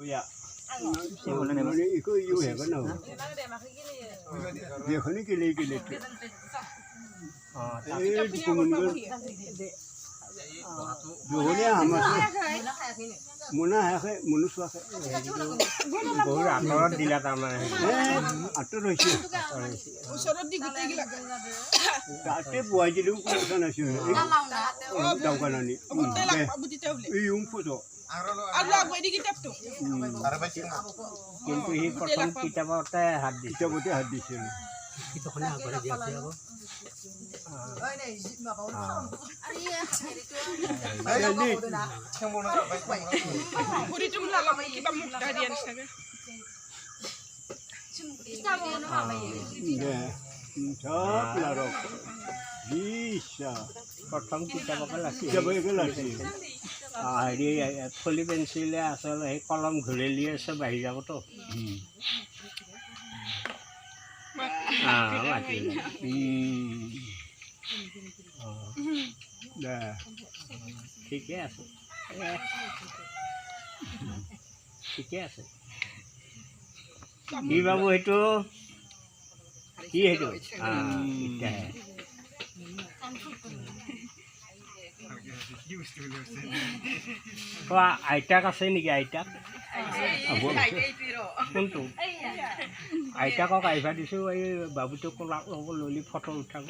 Dạ. Nó có yêu hệ cái nào? Việc này cái này. Ê, của mình cái rồi nhá mà muốn hay cái muốn xóa cái bố ra nó đi là tao mà ăn rồi chứ đã tiếp buổi gì lúc cũng sana chứ đâu cái này yêu photo Allah gue di kitab tuh. কিন্তু সি প্ৰথম কিতাপতে হাত দিছে কিতাপতে হাত দিছে কিতাপখনে আগবঢ়াই দিয়া আছে আকৌ Puri tuh malah kita muka dia saja. Chop là rồi Isha প্ৰথম কিতাপকে লাচি কিতাপে cái là gì হেৰি ফলি পেঞ্চিলে আচলতে সেই কলম ঘূৰেলি আছে বাঢ়ি যাবতো মাতি ঠিকে আছে ঠিকে আছে কি বাবু সেইটো কি সেইটো এতিয়াহে আইতাক আছে নেকি আইতাক কোনটো আইতাকক আহিবা দিছোঁ এই বাবুটোক ললি ফটো উঠাব